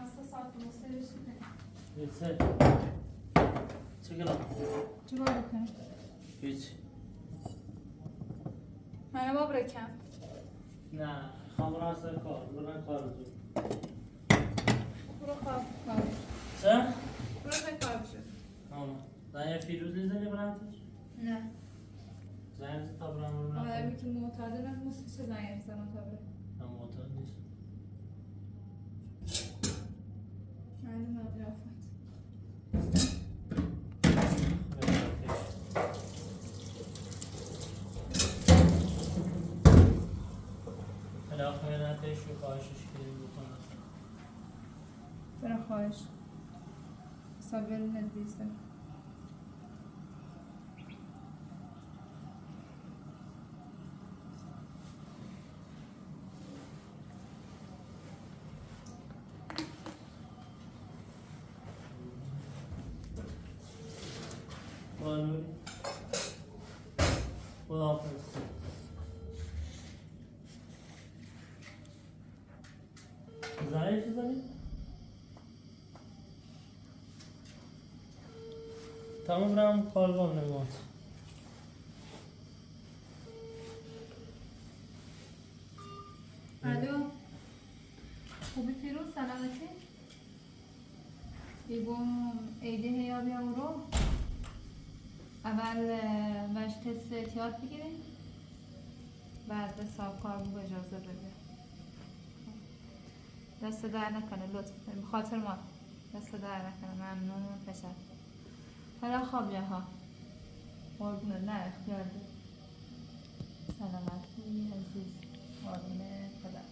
3 saat مسافر شده. Yeter. Çekil lan. چیکار بکنیم؟ Hiç. منو با برکم. نه خمر سر کار. برو کار جو. برو کار. چه؟ برو کار بشه. Tamam. Zanya Firuz izledi Brant'ı. نه. Zanya tabran رو آدمی که معتاده نمیشه چه زنی بزنم تابه. Ben muhtar değilim. معلوم اطرافت. علاقه نتیش رو خواهشش کردیم بکنم. برو خواهش. صابر ندیسته. Nuri. Khudafız. Zahir çizelim. Tamam برم کارگاه نماز. الو. خوبی فیروز سلامتی؟ بگم ایده یا بیا برو. اول وش تست احتیاط بگیریم. بعد به صاحب کارگاه اجازه بده. دست در نکنه لطف کنی به خاطر ما. دست در نکنه ممنون پسر. حالا خواب ها. قربونه نه اختیار ده. سلامتی عزیز. قربونه خدا.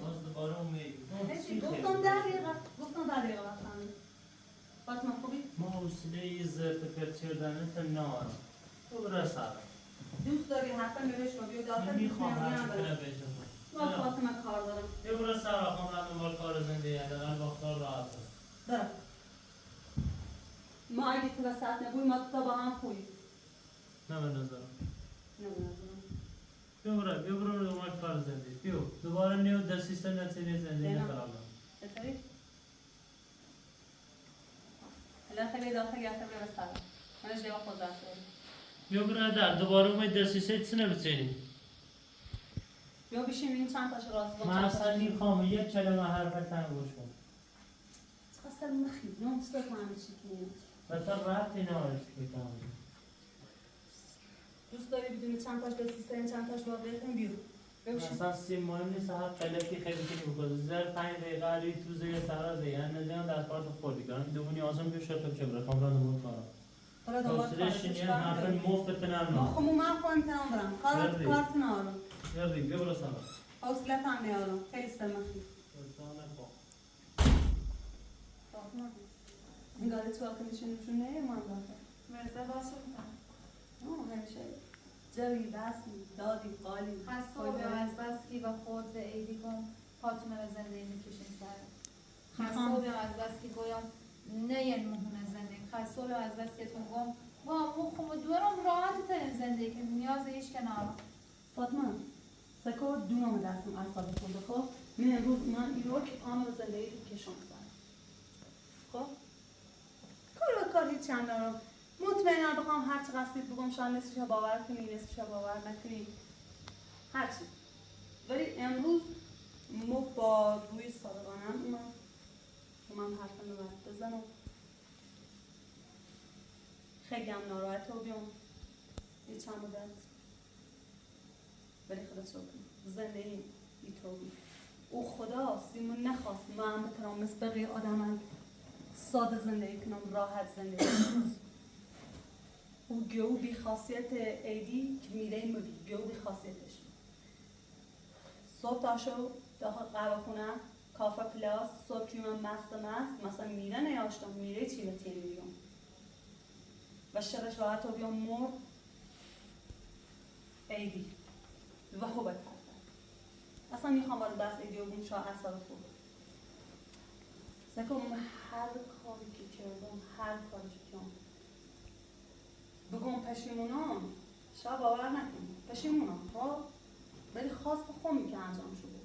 باز دوباره اومدیم. گفتم 10 دقیقه وقتم. فاطمه خوبی؟ ما حوصله یه زرت و پرت کردن تا ندارم. تو برو سر. دوست داری حرفم بهش رو بیا داخل میخوام حرف میام کنه بهشون. ما فاطمه کار دارم. یه برو سر آخام رد دنبال کار زندگی حداقل وقتا راحت برم. ما اگه تو وسط نبوی ما تا با هم خوبی. نه به نظرم. نمی‌دونم. بیا برو دنبال کار زندگی. بیا دوباره نیو در سیستم نتیجه زندگی خراب. چطوری؟ الان خیلی داخل یا خیلی وسط. من جواب خود داشتم. بیا برادر دوباره اومد در سیستم چی نمی‌تونی؟ بیا بشین این چند تاش راست با. من اصلا نمی‌خوام یک کلمه حرف تن گوش کنم. اصلا مخی نون است کنم چی کنی؟ مثلا رابطی نداره چی کنم. دوست داری بدونی چند تاش در سیستم چند تاش واقعیت بیا. مثلا سی مهم نیست هر قلتی خیلی کنی بکنی زر 5 دقیقه علی تو زیر سراز یعنی نزدیک در پارت خوردی کردن دومی آسان بیش شد چه بره خام را نمود کارا حالا دوباره کارش نه حرف مفت تنام ما خب من خودم تنام برم کارت نارم یادی بیا برو سلام حوصلت هم نیارم خیلی سمخی این گاله تو آخه نشون نه من داخل مرزه باشه میکنم. همیشه جوی بسی دادی قالی خسته و از بسکی و خود به ایدی کن پاتون را زندگی میکشین سر خسته و از بسکی گویم نه یه مهمه زندگی خسته و از بسکی تون گم با مخم و دورم راحت ترین زندگی که نیاز ایش کنار فاطمه سکر دونم دستم اصابی کن بخو من امروز من این رو که آن رو زندگی تو کشم سر خب کار هیچ چند دارم مطمئنم بخوام هر چه قصدید بگم شاید نصفش باور کنی نصفش باور نکنی هر چی ولی امروز ما با روی صادقانم من حرفم رو بزنم خیلی هم ناراحت رو بیام یه چند مدت ولی خدا شکر زندگی ایتوبی او خدا سیمون نخواست من بتونم مثل بقیه آدم ساده زندگی کنم راحت زندگی کنم او گیو بی خاصیت ایدی که میره مبی گیو بی خاصیتش صبح تاشو داخل قهوه خونه کافه پلاس صبح که من مست مثلا میره نیاشتم میره چی به تیم بیام و شرش راحت رو بیام مرد ایدی و هو بکرد اصلا میخوام برای دست ایدیو بون شاه اثر خوب سکم هر کاری که کردم هر کاری که کردم بگم پشیمونم شاه باور نکنم پشیمونم ها ولی خواست خومی که انجام شده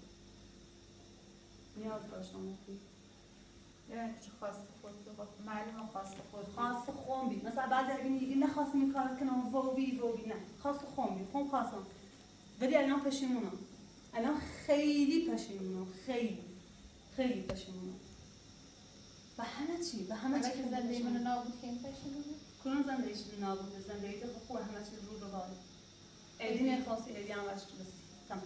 نیاز داشتم وقتی یعنی چه خواست خود بخواد معلومه خواست خود خواست خومی مثلا بعضی اگه میگی نخواستم این کار کنم ووبی نه خواست خومی خون خواستم ولی الان پشیمونم الان خیلی پشیمونم خیلی پشیمونم و همه چی که زندگی منو نابود که این پشیمونه کنون زندگیش نابود زندگی تو خوب همه چی رو باره ایدی نخواستی ایدی هم وشت بسی تمام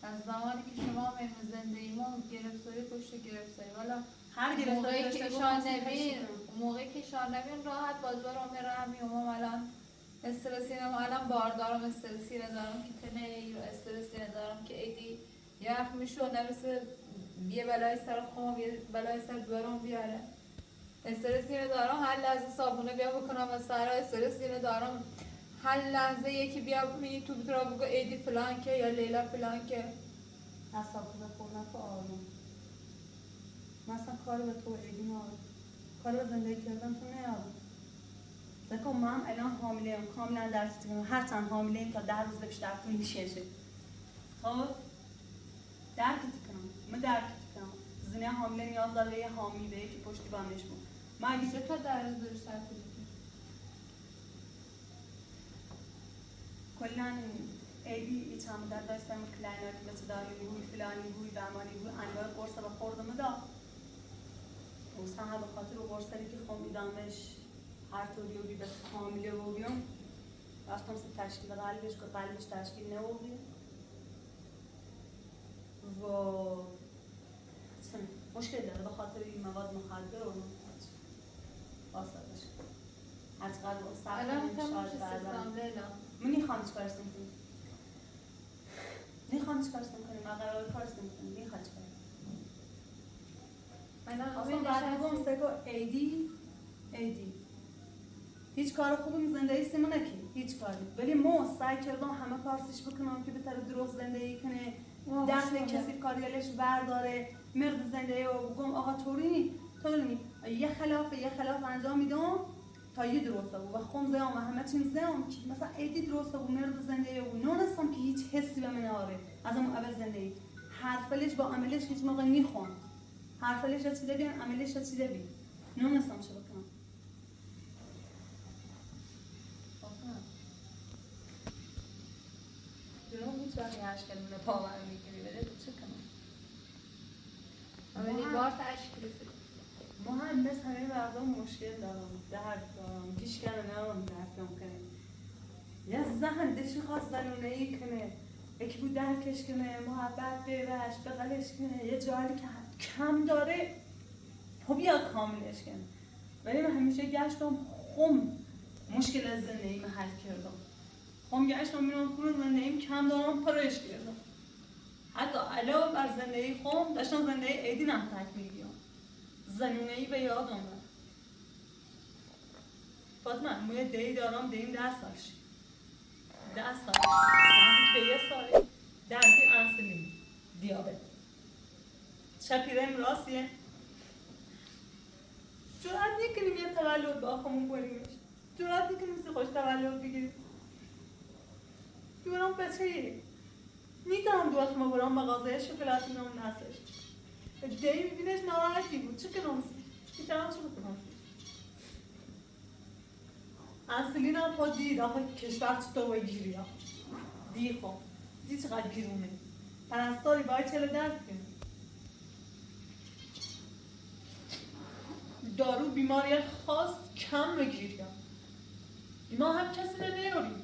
از زمانی که شما میمون زندگی ما گرفتاری پشت گرفتاری والا هر گرفتاری موقعی داشته که گفت شان خواستم نبین پشیمونم. موقعی که شان نبین راحت باز برام میرم میومم الان استرسی نم الان باردارم استرسی ندارم که تنه استرسی ندارم که ایدی یخ میشو نمیشه یه بلای سر خون یه بلای سر برام بیاره استرسی ندارم هر لحظه صابونه بیا بکنم و سر استرسی ندارم هر لحظه یکی بیا می تو بترا بگو ایدی فلان که یا لیلا فلان که اصلا خود نکو آروم مثلا کار به تو ایدی نارم کار به زندگی کردن تو نیارم بکن من الان حامله ام کاملا درست کنم هر چند حامله ایم تا 10 روز بیشتر طول میشه خب درکت کنم من درکت کنم زنه حامله نیاز داره یه حامی به یکی پشتی بندش بود من اگه چه تا در روز بیشتر طول می‌کشه؟ کلا ایدی چند مدت داشتم کلیناری مثل داری گوی فلانی گوی بهمانی گوی انواع قرص رو خوردم دا و به خاطر قرصی که خومیدمش هر طوری و بیده حامله بودیم رفتم سه تشکیل قلبش که قلبش تشکیل نبودیم و مشکل داره به خاطر این مواد مخدر و آسادش هر چقدر الان سخت خیلی شاید بعدم لیلا من نیخوام چیکارش کنیم نیخوام چیکارش کنیم من قرار کارش کنیم نیخوام چیکار اصلا بعد بگم سکو ایدی هیچ کار خوبی زندگی سیمون نکی هیچ کاری ولی ما سعی کردم همه کارش بکنم که بهتر درست زندگی کنه دست کسی کاریالش برداره مرد زندگی و بگم آقا طوری یه خلاف انجام میدم تا یه درسته بود و خون زیام و همه چیم زیام که مثلا ایدی درسته بود مرد زندگی بود نونستم که هیچ حسی به من آره از اون اول زندگی حرفلش با عملش هیچ موقع میخوان حرفلش از چیده بیان عملش از چیده بی نونستم چه بکنم جنوب هیچ وقتی هشت کلمه پاور میگیری بده چه کنم اولی بار تشکیل ما هم مثل همه مردم مشکل دارم درد دارم هیچ کنه نمام درد کنه یه زن دشی خواست زنونه ای کنه یکی بود درکش کنه محبت بهش بغلش کنه یه جایی که کم داره خب بیا کاملش کنه ولی من همیشه گشتم خم مشکل از زندگی من حل کردم خم گشتم میرم کنه زندگیم کم دارم پرش کردم حتی علاوه بر زندگی خم داشتم زندگی ایدی هم تکمیل بیام زنونه‌ای به یاد آمد فاطمه موی دی دارم دیم 10 سالش نزدیک به یه سال دردی انسولین دیابت شپیرم راستیه جرأت نکنیم یه تولد با آخمون کنیمش جرأت نکنیم سی خوش تولد بگیریم برام بچه نیتم دو اخمه برام مغازه شکلاتی نمون نسش دی میبینش ناراحتی بود چه کنم سی؟ چه بکنم سی؟ انسولین هم خود دید آخه کشور چطور باید گیری ها دید خب دید چقدر گیرونه پرستاری باید چله درد کنه دارو بیماری خاص کم بگیری ها ما هم کسی نمیاریم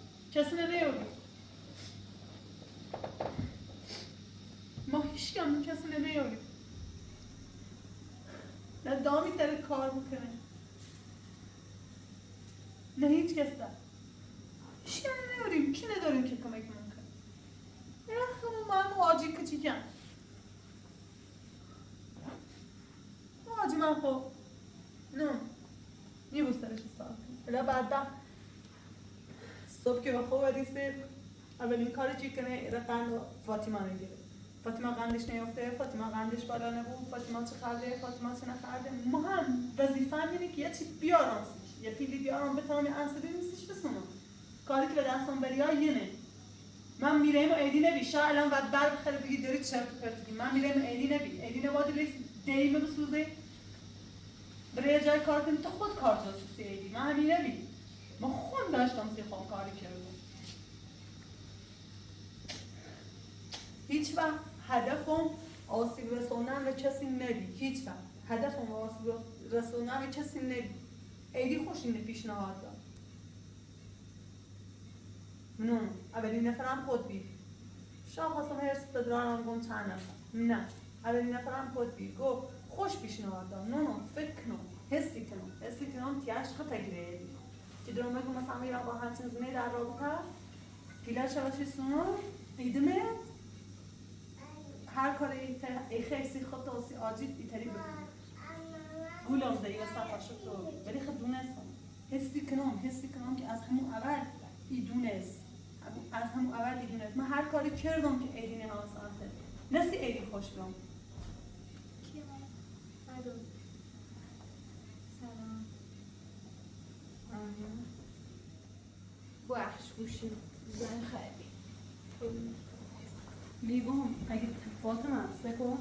ما هیچ کسی نمیاریم نه دامی داره کار میکنه نه هیچ کس داره هیچ کم نمیاریم کی نداریم که کمک من کنه من واجی کچیکم واجی من خب نه میبوسترش ساعت بلا بعد صبح که به خوب ریسه اولین کاری که کنه رقم فاطمه نگیره. فاطمه قندش نیافته، فاطمه قندش بالا نبود، فاطمه چه خرده، فاطمه چه نخرده. ما هم وظیفه اینه که یه چی بیارم، یه پیلی بیارم بتونم یه انسولین نیستش بسونم. کاری که به دستم بریا اینه. من میرم ایدی نبی شا الان بعد بخره بگی داری چرت و پرت میگی. من میرم ایدی نباید لیست دیمه بسوزه. برای جای کار کنی تو خود کار جاسوسی ایدی. من همین نبی. ما خون داشتم خون کاری کردم. هیچ وقت هدفم آسیب رسوندن به کسی نبی. هیچ وقت هدفم آسیب رسوندن به کسی نبی. ایدی خوش اینه پیشنهاد داد. نه اولین نفرم خود بی. شاید خواستم هرس تدرارم گم چند نفر. نه اولین نفرم خود بی. گو خوش پیشنهاد داد. نه فکر کنم حسی کنم تیاش خطا گیره. که درام بگم مثلا میرم با همچین زمین در رابطه پیلا شواشی سونو ایدمه هر کار ایخیسی خود تاسی آجید ایتری بکنم گولم زایی و صفحه شد رو ولی خود دونستم حسی کنم که از همون اول ایدونست من هر کاری کردم که ایدینه آسانته نسی ایدی خوش برم کی الو سلام بخش گوشی زن خیلی میگم اگه فاطمه سکو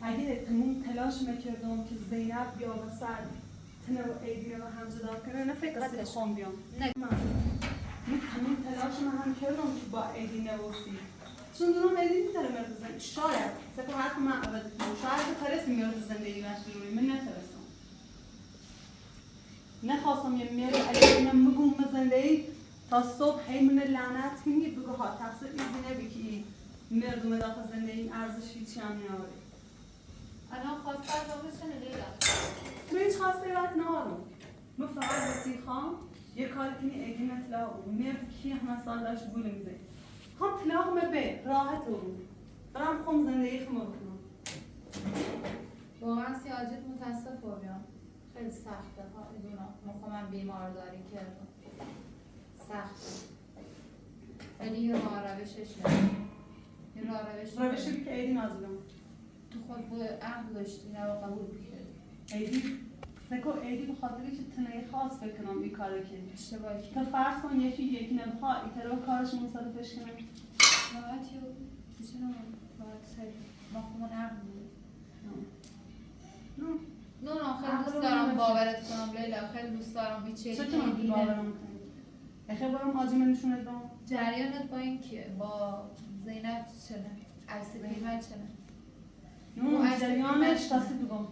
اگه تموم تلاش میکردم که زینب بیا و سعد تنو ایدی رو هم جدا کنه نه فکر کنم خون بیام نه من تموم تلاش هم کردم که با ایدی نبوسی چون دونم ایدی میتونه مرد زندگی شاید سکو حرف من عوض کنم شاید که ترسی مرد زندگی نشد روی من نترسم نخواستم یه مرد اگه مگم زندگی تا صبح هی من لعنت کنی بگو ها تقصیر ایزی نبی که مردم داخل زندگی ارزش هیچی هم نیاره الان خواسته از آقای چنه لیلا من هیچ خواسته باید نارم من فقط بسی خوام یه کار کنی ایدی نطلاق مرد کی همه سال داشت گوله میزه خوام طلاق به راحت رو برام خوام زندگی خمه بکنم واقعا سیاجت متاسف بیام خیلی سخته ها میدونم من بیمارداری کردم سخته ولی یه راه روشش یه راه روشی که ایدی نازدم تو خود به عقل داشتی نه با قبول کردی ایدی سکو ایدی به خاطری که تنهی خاص بکنم این کارو که اشتباهی تا فرض کن یکی نبخوا ایترا کارش مصادفش کنم راحت یا چرا راحت سری ما خودمون عقل بود نه خیلی دوست دارم باورت کنم لیلا خیلی دوست دارم هیچی چطور باورم کنی؟ اخیر برام آجیمه نشونه دام جریانت با این کیه؟ با زینب چنه؟ عکس بهیمه چنه؟ نه جریانش تاسی بگم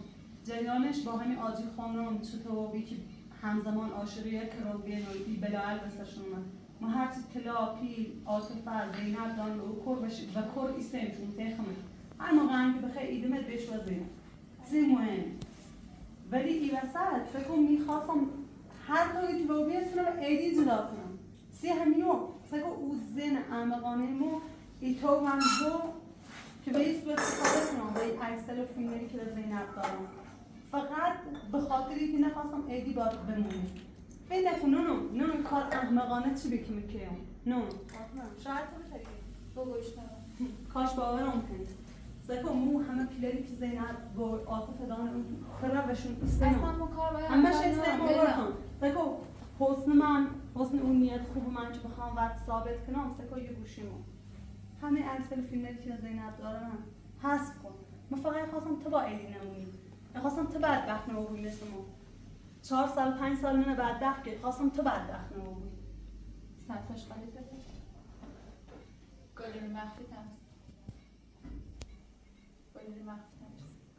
جریانش با همین آجی خانم چطور که همزمان عاشقیه که رو بینویدی بلاعل بسشون من ما هرچی طلا، پیل، عاطفه، زینب دان و کر بشید و کر ایسیم چون تیخمه هر موقع هم که بخواه ایدمت بهش و زینب زی مهم ولی ای وسط فکر میخواستم هر کاری که با بیتونم ایدی جدا کنم سی همیو فکر او زن عمقانه مو ای تو من دو که به ایست باید استفاده کنم به این اکسل و فیلمری که به زینب دارم فقط به خاطری که نخواستم ایدی باید بمونه فکر نکن نونو کار احمقانه چی بکی میکنم نونو شاید تو بتاری بگوش کاش باورم کنی سکو مو همه پیلری که زینب با عاطفه دانه خرابشون استنم اصلا ما کار باید همش استنم آورم سکو حسن اون نیت خوب من که بخوام وقت ثابت کنم سکو یه گوشیمو همه اکسل فیلمری که زینب دارم حذف کن من فقط خواستم تو با ایدی نمونی خواستم تو بدبخت نمونی مثل ما 4 سال 5 سال من بدبخت که خواستم تو بدبخت نمونی سرتاش خالی تبید گلی مخفی تمست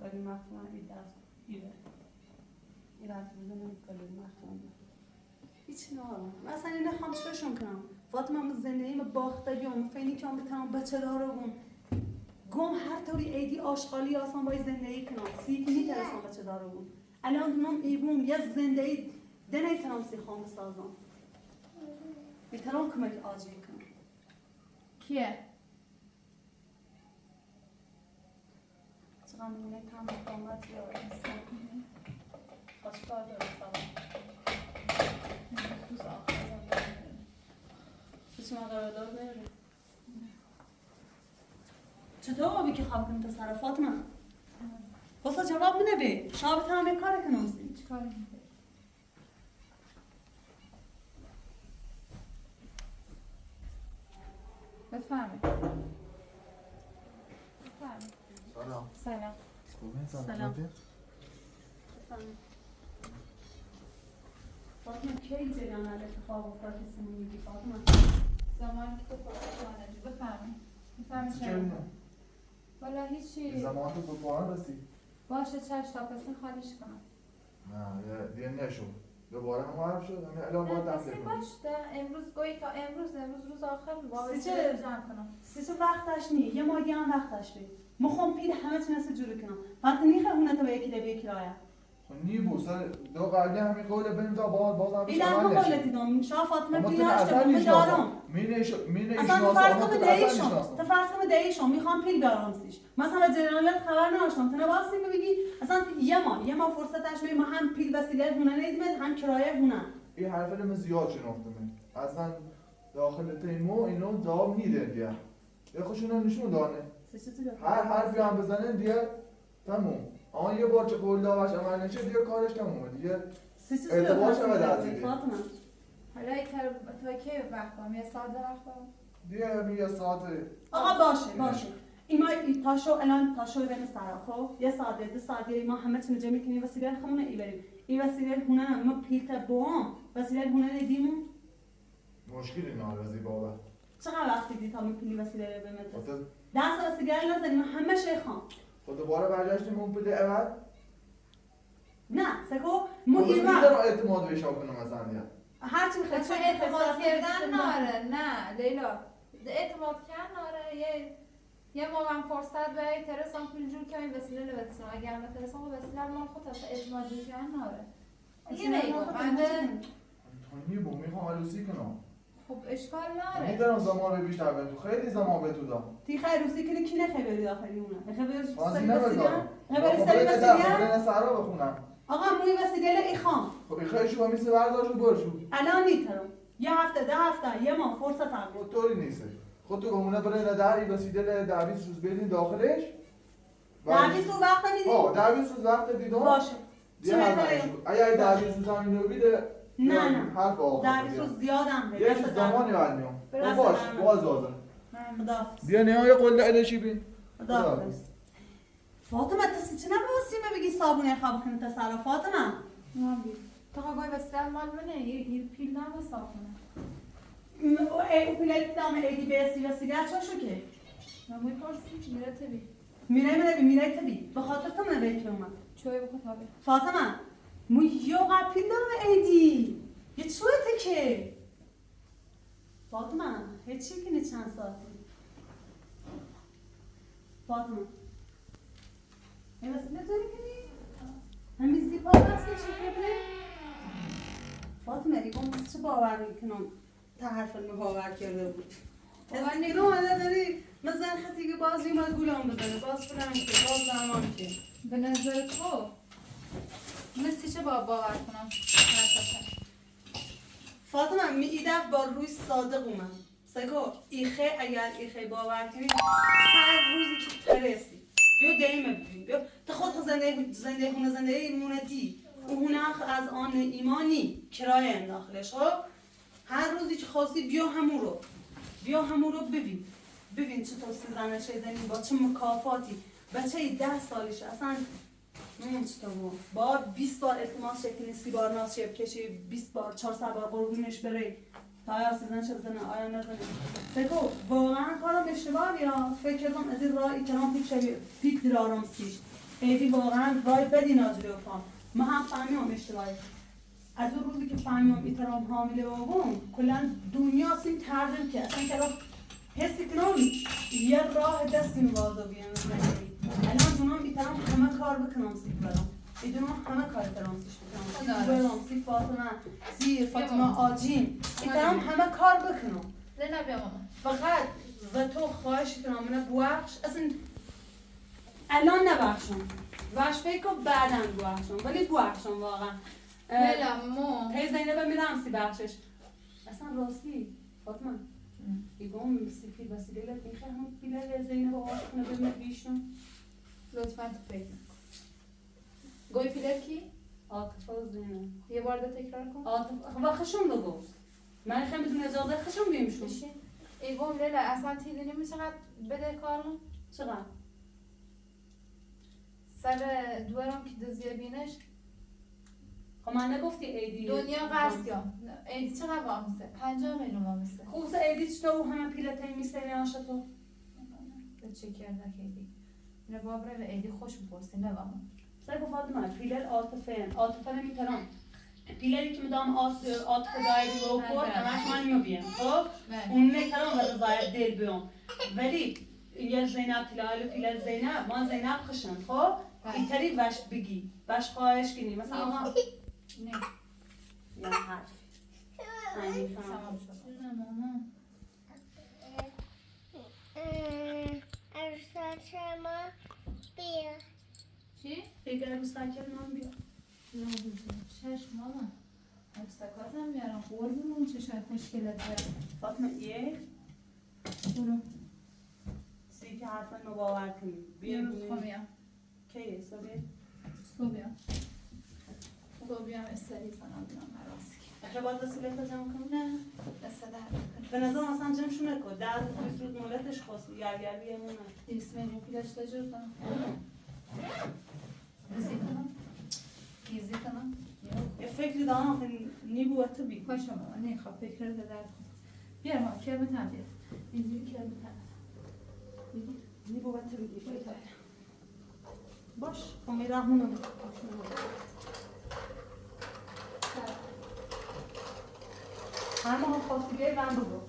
گلی مخفی من این دست ایره این دست بزنم گلی مخفی هیچ نارم من اصلا این نخوام چشم کنم فاطمه من زندگیم باخته بیام فینی که هم بتونم بچه دارم گم هر طوری ایدی آشغالی آسان باید زندگی کنم سی که میترسم بچه دارم الان دونم ایبوم یه زندگی دنه ترام سی خوام بسازم میترام کمک آجی کنم کیه؟ چقدر مونه کم مقامت یا انسان خوشکار داره سلام هیچی ما قرارداد نداره. چطور آبی که خواب کنی سر فاطمه؟ بسا جواب میده به شما بتونم به کار کنم سی چه کاری میکنی؟ بفرمایید. بفرمایید. سلام. سلام. سلام. فاطمه کی جریان اتفاق افتاد که سمون میگی فاطمه؟ زمانی که تو پاکستان بفرمایید. بفرمایید چرا؟ والا هیچی. زمان تو پایان رسید. باشه چشم تا پسین خالیش کنم. نه دیگه نشد. دوباره هم حرف شد. همین الان باید نه دفعه پسین کنیم. باشه امروز گویی تا امروز روز آخر با سیچه؟ جمع کنم. سیچه وقتش نی یه ماهی هم وقتش بید مخوام پیل همه چی نسه جوری کنم وقتی نیخه هونه تو به یکی ده به یکی رایه نی بو سر دو قبلی همین قوله بریم تا باز هم این هم قولتی دام شما فاطمه اما پیل تو هشته اصلا بومه دارم مینه اصلا تو فرض کنم دیشم ایشناسم. تو فرض کنم دیشم میخوام پیل بیارم سیش مثلا جنرالت خبر نداشتم تو نباستی بگی اصلا یه ما فرصتش می ما هم پیل وسیله هونه نیدیم هم کرایه هونه این حرف من زیاد شناختم. اصلا داخل تیمو اینو دام نیده دیگه. یه خوشون نشون دانه. هر حرفی هم بزنن دیگه تموم. آن یه بار چه قول داوش عمل نشه دیگه کارش تمومه دیگه. اعتبار شود از دیگه. فاطمه حالا تا کی وقت دارم؟ یه ساعت وقت دارم؟ دیگه یه ساعت آقا باشه ایما تاشو الان تاشو بریم سرا خب یه ساعت 2 ساعت ما همه چی جمع کنیم وسیله خمونه ای بریم این وسیله هونه ما پیلت بوام وسیله هونه ندیمون مشکلی ناراضی بابا. چقدر وقتی دی تا می پیلی وسیله رو بمد خود دست وسیله رو نزنیم همه شیخان خود دوباره برگشتیم اون پول اول. نه سکو مو مو این ایران رو اعتماد بهش کنم مثلا دیگه. هر چی میخواد بچه اعتماد کردن ناره نه لیلا اعتماد کردن ناره یه موقع فرصت به ترسان پول جور که این وسیله رو بتسیم اگر ما ترسان و وسیله رو ما خود اصلا اعتماد کردن ناره یه نیگو تونی بو میخوام عروسی کنم. خب اشکال ناره میدارم زمان رو بیشتر به تو خیلی زمان به تو دام. تی خیروسی کنی کی نخبری داخلی اونه خبری فازی نمیذارم. خبری سری وسیله خبری سرا بخونم. آقا موی وسیله ایخام خب این خیلی شو میشه برداشت و برشو. الان نیترم یه هفته 10 هفته یه ماه فرصت هم طوری نیست. خود تو بمونه برای نداری وسیله 20 روز برین داخلش. 20 روز وقت میدی؟ 20 روز وقت دیدم. باشه. چه اگه 20 روز هم اینو بیده نه حرف آخر. 20 روز زیادم یه چیز زمانی بعد میام. باش باز آزم. خدا بیا نهایه قله الشی بین. خدا فاطمه تو چه نباسی بگی صابونه خواب کنی تا سر فاطمه تو ها گوی وسیله مال منه یه پیل نام صاف کنه او پیلت دام ایدی بیسی وسیله چاشو که نموی پرسی میره تبی میره تبی به خاطر تو منه بیت اومد چوی بخود تابه فاطمه مو یوغا پیل دام ایدی یه چویته که فاطمه هیچی کنی چند ساعتی فاطمه این وسیله داری کنی؟ همین زیپا بس که چی کنی؟ فاطمه ایگون چه باور میکنم تا حرف علم باور کرده بود از نگاه آده داری مثلا خطی که باز میماد گولم بزنه باز فلان که باز درمان که به نظر تو مثل چه باور کنم فاطمه می ایدف با روی صادق اومد سکو ایخه اگر ایخه باور کنی هر روزی که ترسی بیا دیمه ببین بیا تا خود زنده مونتی اون از آن ایمانی کرایه انداخلش خب هر روزی که خواستی بیا همون رو ببین چطور سیزنه زنی با چه مکافاتی بچه 10 سالشه اصلا چطور با 20 بار التماس شکنی 30 بار ناز شب کشی 20 بار 400 بار قربونش بری تا آیا سیزن شد زنه آیا نزنه فکر واقعا کارم اشتباه یا فکر کردم از این راه ایترام پیک در آرام سیش ایدی واقعا رای بدی ناجری و فهم ما هم فهمیم اشتباهی از اون روزی که فهمیم ایترام حامله بابون کلا دنیا سیم تردم که اصلا که حسی کنم یه راه دستی موازو بیان الان دونم ایترام همه کار بکنم سیک برام ایدونم همه کار ایترام سیش بکنم برام سی فاطمه سی فاطمه آجین ایترام همه کار بکنم لینا بیا ماما فقط و تو خواهش کنم منه بوخش اصلا الان نبخشم واش فکر بعداً بوخشم ولی بوخشم واقعا لیلا مو هی زینبه میرم سی بخشش اصلا راستی فاطمه يقوم سيفي بس ليلة تنخي هم بلا زينب وعاطفنا بالمبيشن لطفا تو فکر نکن. گوی پیلر کی؟ عاطفة وزينب یه بار ده تکرار کن. عاطفة و خشم بگو من خیلی بدون اجازه خشم بیمشون بشین. ایگم لیلا اصلا تیدی نمی چقدر بده کارم؟ چقدر؟ سر دوارم که دزیه بینش خب من نگفتی ایدی دنیا قرص یا ایدی چقدر وامسه؟ 50 میلیون وامسه. خوص ایدی چطور همه پیلتای میسته آشتو؟ به چه کرده که ایدی؟ اینه بابره به ایدی خوش بپرسی نه وامون. سایب فاطمه پیلر عاطفه نمیترم پیلری که مدام عاطفه دایری و کور همش من میبیم خب اون نمیترم و رضایت دل بیام ولی یه زینب تلال پیلر زینب من زینب خشم خب ایتری وش بگی وش خواهش کنی مثلا آقا نه یا حرف تمام شد. نه ماما شما بیا چی؟ دیگر مستقل من بیا نه بزن چشم ماما افسکاتم میارم قربون چشم خوشگلت برم. فاطمه یه برو سی که حرف من باور کنی یه روز خواهیم کیه صبح صوبیم استری کنم بیام حراسی اخه باید وسیله تا جمع کنم؟ نه دست در به نظر اصلا جمعشو نکن در روز مولتش خواستی گرگردی یمونه 200 میلیون پیلش تجربه کنم ایزی کنم یه فکری دارم که نیبوته بی پاشم ماما نخواه فکر رو درد کن بیار ماما کرمت هم بیار اینجوری کرمت هم بگیر نیبوته بی فکر باش امید رحمونو هر ماه خواستی بیای من بگو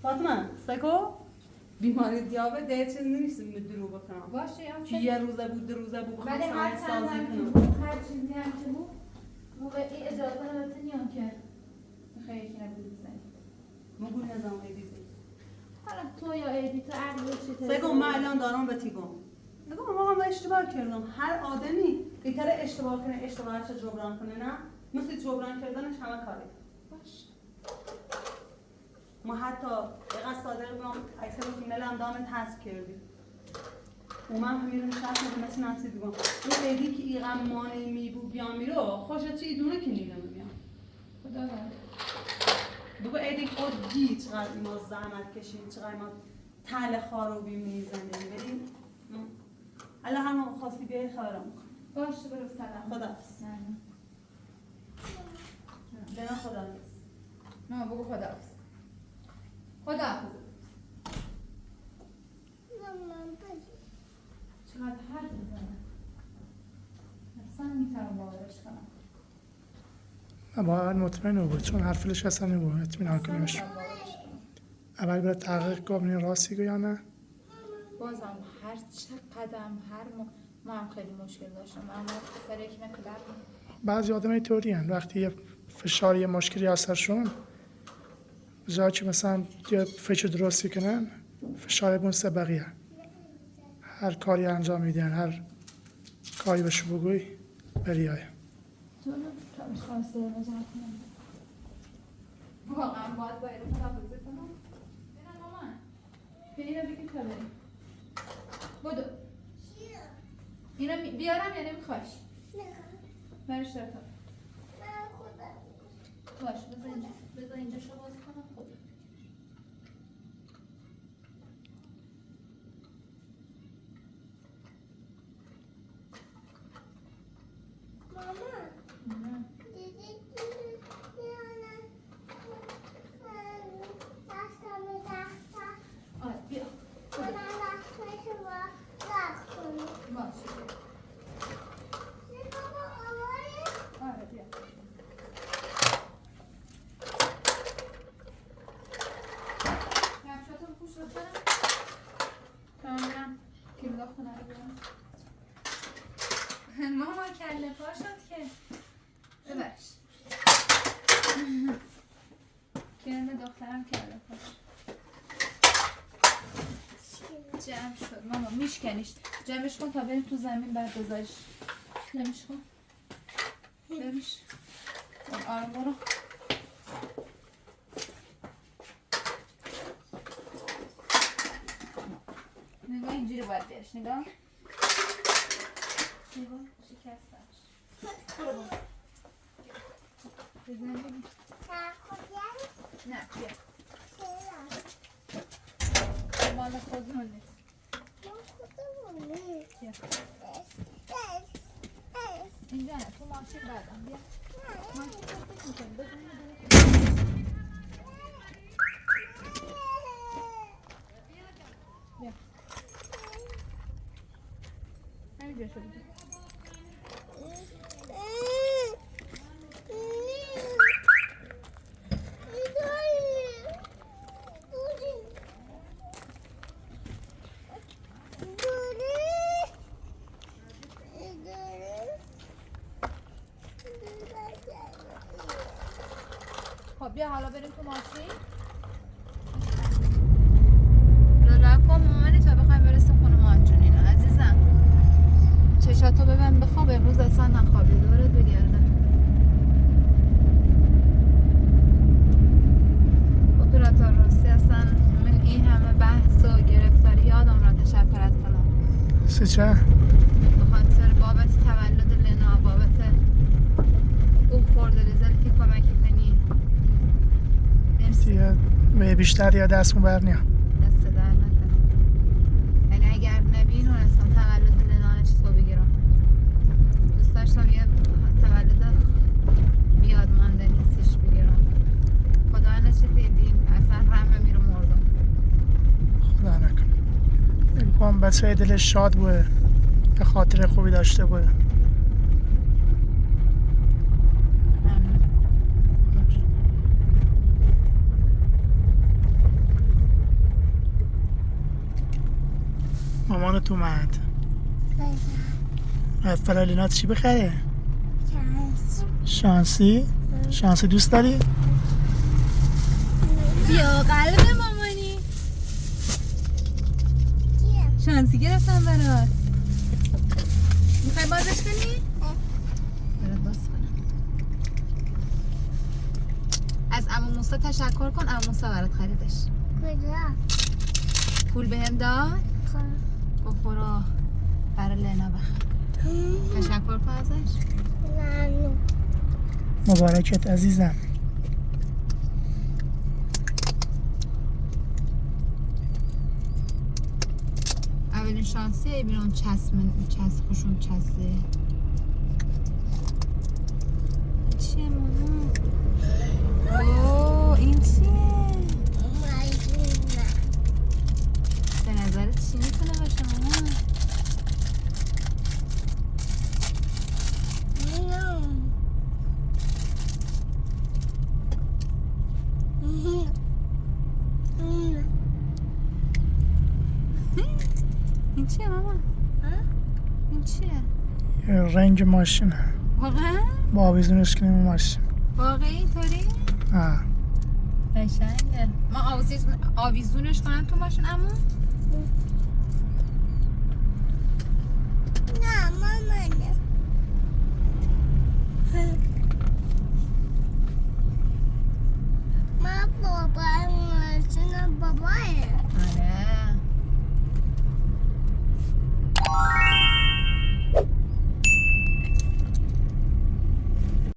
فاطمه سکو بیماری دیابت دیگه چیز نیستیم به درو بکنم باشه یا که یه روزه بود دو روزه بود ولی خواستم هر سازی چند کنم هر چیزی هم که بود موقعی اجازه نباید نیام که خیلی که نبود بزنی مگو نظام ایدیزی حالا تو یا ایدی تو عقل چی سگو من الان دارم به تیگم نگو ما اشتباه کردم هر آدمی بیتر اشتباه کنه اشتباهش رو جبران کنه نه مثل جبران کردنش همه کاری باش ما حتی دقیقا صادق بگم اکثر فیلم هم دامت حذف کردیم اومم همین نشست میگه مثل نفسی دیگم اون ایدی که ایغم مانه میبو بیان میرو خوشت چی ایدونه که نیدم بیان خدا دارم بگو ایدی خود دی چقدر ما زحمت کشیم چقدر ما تل خاروبی میزنیم بریم الان هم خواستی بیای خبرم باشه برو سلام خداحافظ نه دنا خداحافظ نه بگو خداحافظ خداحافظ چقدر حرف میزنه اصلا میتونم باورش کنم باید مطمئن بود چون حرفش اصلا نبود اطمینان کنیمش نمیتونم باورش کنم اول برای تحقیق کنیم راستی یا نه بازم هر چقدر ما هم خیلی مشکل داشتم اما سر یک نکدر بعضی آدم اینطوری هستند وقتی یه فشار یه مشکلی از سرشون جایی که مثلا یه فکر درستی کنن فشار بونسه بقیه هر کاری انجام میدن هر کاری بهشو بگوی بریای تو نمیتونم خواسته نظر کنم واقعا باید با ایران خدافزی کنم بینم مامان اینو بگی تا بریم بودو اینو بیارم یا نمیخواش؟ برش در تا باش بذار اینجا شو باز کنم خود ماما دیدی آره بیا باش آره بیا کفشاتو پوش بکنم کاملا کلیدا خونه رو بیارم ماما کله پا شد که ببرش کله دخترم کله پا شد جمع شد ماما میشکنیش جمعش کن تا بریم تو زمین بعد بذاریش جمعش کن بریش آره برو باید بیارش نگاه شکستش بزنم ببین نه بیا مال خودمون نیست بیا اینجا نه تو ماشین بعدم بیا ماشین رو فکر میکنی بیا همینجا شو بیا خب بیا حالا بریم تو ماشین لالا کن مامانی تا بخوایم برسیم خونه مانجونینا عزیزم چشاتو ببن بخواب امروز اصلا نخوابی دورت بگرده اپراتور راستی اصلا من این همه بحث و گرفتاری یادم را تشکرت کنم سه چه؟ به خاطر بابت تولد لنا بابت او خورده رزل که کمکی کنی مرسی دیگه به بیشتر یا دست برنیا دست در نکنه یعنی اگر نمیدونستم تولد لنا چطور بگیرم دوست داشتم یه تولد بیاد ماندنی سیش بگیرم خدا نچه دیدیم اصلا رمه میرو مردم خدا نکن امکان بچه دلش شاد بوده یه خاطر خوبی داشته بوده مامانت اومد فلالینات چی بخره؟ شانسی؟ شانسی دوست داری؟ بیا قلب مامانی شانسی گرفتم برات میخوای بازش کنی؟ برات باز کنم از عمو موسی تشکر کن عمو موسی برات خریدش پول بهم داد گفت برو برای لنا بخر تشکر کن ازش مبارکت عزیزم اولین شانسیه بیرون چسب خوشون چسبه چیه ماما؟ اوه این چیه؟ به نظرت چی میتونه باشه ماما؟ این چیه ماما؟ این چیه؟ یه رنگ ماشینه واقعا؟ با آویزونش کنیم ماشین واقعی اینطوری؟ آه قشنگه ما آویزونش کنم تو ماشین عمو؟ نه مامانه ما بابا ماشین بابایه آره